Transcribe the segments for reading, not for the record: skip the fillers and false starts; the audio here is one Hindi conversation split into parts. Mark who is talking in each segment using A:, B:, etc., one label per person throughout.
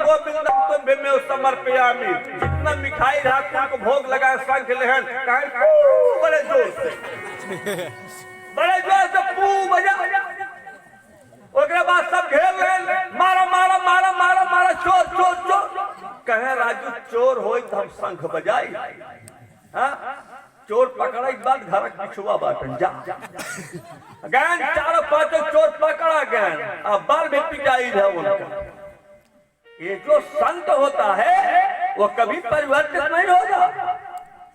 A: गोविंदम तुम्हें समर्पयामि। जितना मिठाई रहा को भोग लगाए शंख लेहन बड़े जोर से पू बजा। ओकरे बाद सब घेर ले, मारा मारा मारा मारा मारा, चोर चोर चोर। कहे राजू चोर हो तो हम शंख बजाई। चोर पकड़ा एक बात घर पिछुआ बाटन जा गैन चारों पांचों चोर पकड़ा गैन। अब बाल भी पिटाई है उनका। ये जो संत होता है वो कभी परिवर्तित नहीं होगा,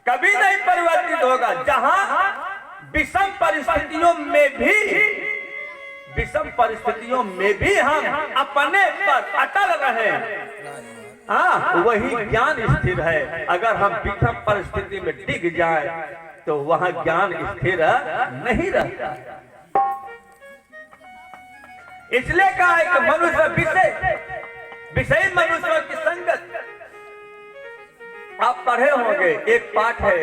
A: कभी नहीं परिवर्तित होगा। जहां विषम परिस्थितियों में भी हम अपने पर अटल रहे, वही ज्ञान स्थिर है। अगर हम विषम परिस्थिति में डिग जाए तो वहां ज्ञान स्थिर नहीं रहता। इसलिए कहा है कि मनुष्य विषय मनुष्यों की संगत। आप पढ़े होंगे एक पाठ है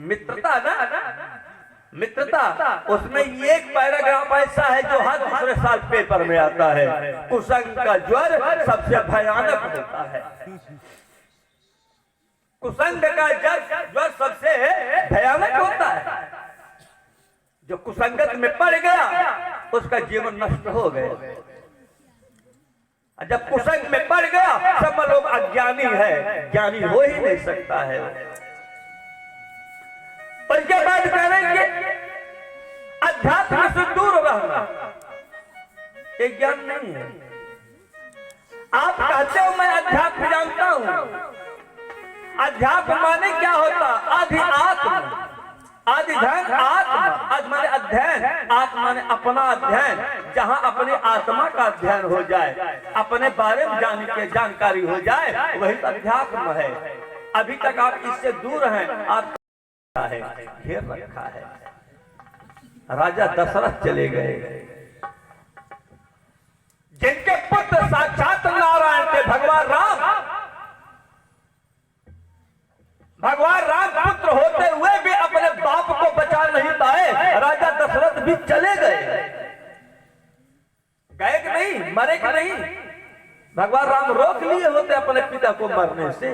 A: मित्रता ना, मित्रता। उसमें एक पैराग्राफ ऐसा है जो हर दूसरे साल पेपर में आता है। कुसंग का ज्वर सबसे भयानक होता है। कुसंग का ज्वर सबसे भयानक होता है। जो कुसंगत में पड़ गया उसका जीवन नष्ट हो गया। जब कुसंग में पड़ गया सब लोग अज्ञानी है, ज्ञानी हो ही नहीं सकता है। और क्या बात करेंगे अध्यात्म से दूर रहना, एक ज्ञान नहीं है। आप कहते हो मैं अध्यात्म जानता हूं। अध्यात्म माने क्या होता? आदि आत्म, आदि धन आत्मा। आज माने अध्ययन, आत्मा माने अपना अध्ययन। जहां अपनी आत्मा का अध्ययन हो जाए, अपने बारे में जानकारी हो जाए, वही अध्यात्म है। अभी तक आप इससे दूर हैं, आप है घेर रखा है। राजा दशरथ चले गए, जिनके पुत्र साक्षात नारायण थे, भगवान राम पुत्र होते हुए भी अपने बाप को बचा नहीं पाए। राजा दशरथ भी चले गए कि नहीं, मरे कि नहीं? भगवान राम रोक लिए होते अपने पिता को मरने से।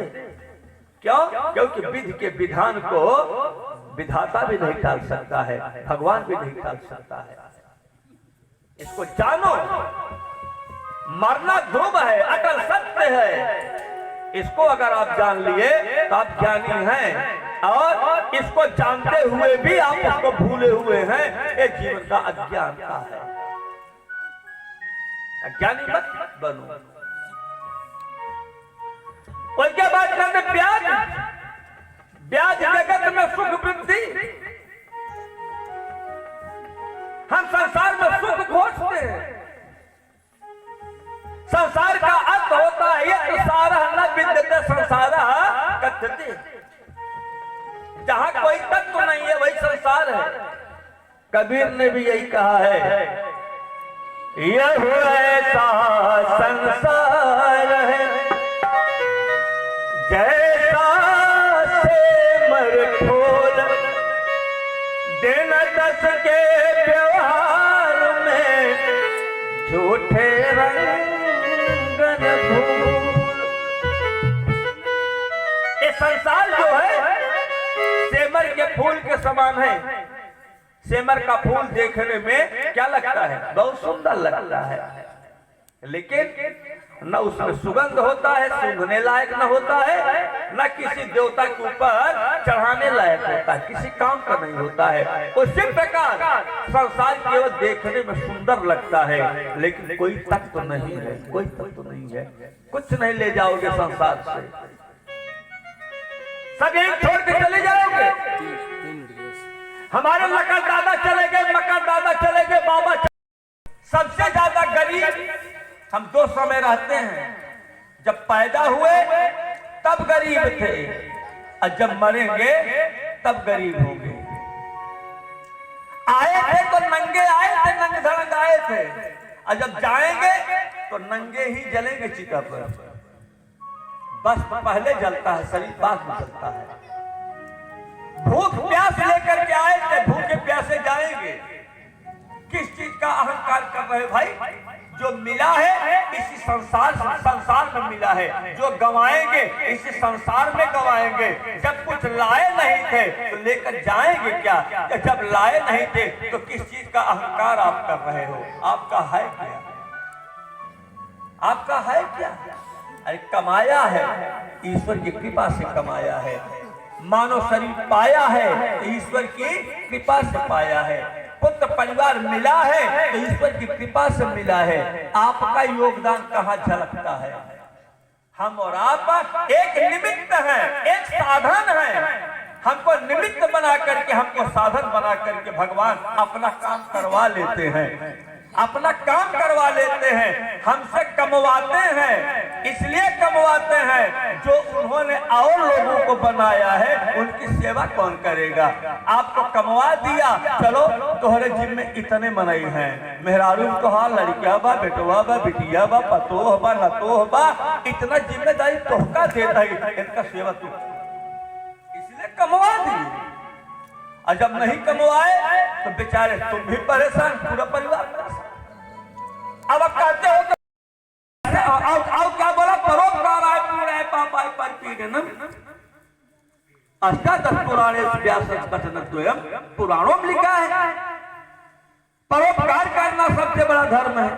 A: क्यों? क्योंकि विधि के विधान को विधाता भी नहीं टाल सकता है, भगवान भी नहीं टाल सकता है। इसको जानो, मरना ध्रुव है, अटल सत्य है। इसको अगर आप जान लिए तो आप ज्ञानी हैं, और इसको जानते हुए भी आप उसको भूले हुए हैं। ये जीवन का अज्ञान का है। अज्ञानी मत बनो। उनके बाद कहते ब्याज जगत में सुख वृद्धि। हम संसार में सुख खोजते हैं। संसार का अर्थ होता है ये सारा न विद्यते संसार कथ्यते। जहां कोई तत्व नहीं है वही संसार है। कबीर ने भी यही कहा है, यह ऐसा संसार है जैसा सेमर फूल, दिन दस के व्यवहार में झूठे रंगन फूल। ये संसार जो है सेमर के फूल के समान है। सेमर का फूल देखने में क्या लगता है? बहुत सुंदर लगता है, लेकिन न उसमें सुगंध होता है, सूंघने लायक न होता है, न किसी देवता के ऊपर चढ़ाने लायक होता है, किसी काम का नहीं होता है। उसी प्रकार संसार केवल देखने में सुंदर लगता है, लेकिन कोई तत्व नहीं है, कोई तत्व नहीं है। कुछ नहीं ले जाओगे संसार से, सब एक छोड़ के चले जाओगे। हमारे मकर दादा चले गए, मकर दादा चले गए, बाबा सबसे ज्यादा गरीब हम 200 में रहते हैं। जब पैदा हुए तब गरीब थे, और जब मरेंगे तब गरीब होंगे। आए थे तो नंगे आए थे, नंगे धड़ंग आए थे, और जब जाएंगे तो नंगे ही जलेंगे चिता पर। बस पहले जलता है शरीर, बाद में जलता है। भूख प्यास लेकर के आए थे, भूखे प्यासे जाएंगे। किस चीज का अहंकार कर रहे भाई? जो मिला है इसी संसार में मिला है, जो गवाएंगे इसी संसार में गवाएंगे। जब कुछ लाए नहीं थे तो लेकर जाएंगे क्या? जब लाए नहीं थे तो किस चीज का अहंकार आप कर रहे हो? आपका है क्या? आपका है क्या? अरे कमाया है, ईश्वर की कृपा से कमाया है। मानव शरीर पाया है, ईश्वर की कृपा से पाया है। पुत्र परिवार मिला है तो ईश्वर की कृपा से मिला है। आपका योगदान कहाँ झलकता है? हम और आप एक निमित्त है, एक साधन है। हमको निमित्त बना करके, हमको साधन बना करके भगवान अपना काम करवा लेते हैं, अपना काम करवा लेते हैं, हमसे कमवाते हैं। इसलिए कमवाते हैं जो उन्होंने और लोगों को बनाया है उनकी सेवा कौन करेगा? आपको कमवा दिया, चलो तोहरे जिम्मे इतने मनई हैं, मेहरारू तो हाँ लड़किया बा, बेटवा बा, बिटिया बा, पतोह बा, नतोह बा, इतना जिम्मेदारी तोहका देता है, इनका सेवा तू इसलिए कमवा दी। और जब नहीं कमवाए तो बेचारे तुम भी परेशान, पूरा परिवार परेशान। अब कहते हो कि क्या बोला? परोपकार आए पूरे पापाय परिपीडनम अष्टादश पुराणे व्यासं कथनद्वयम्, पुराणों में लिखा है परोपकार करना सबसे बड़ा धर्म है।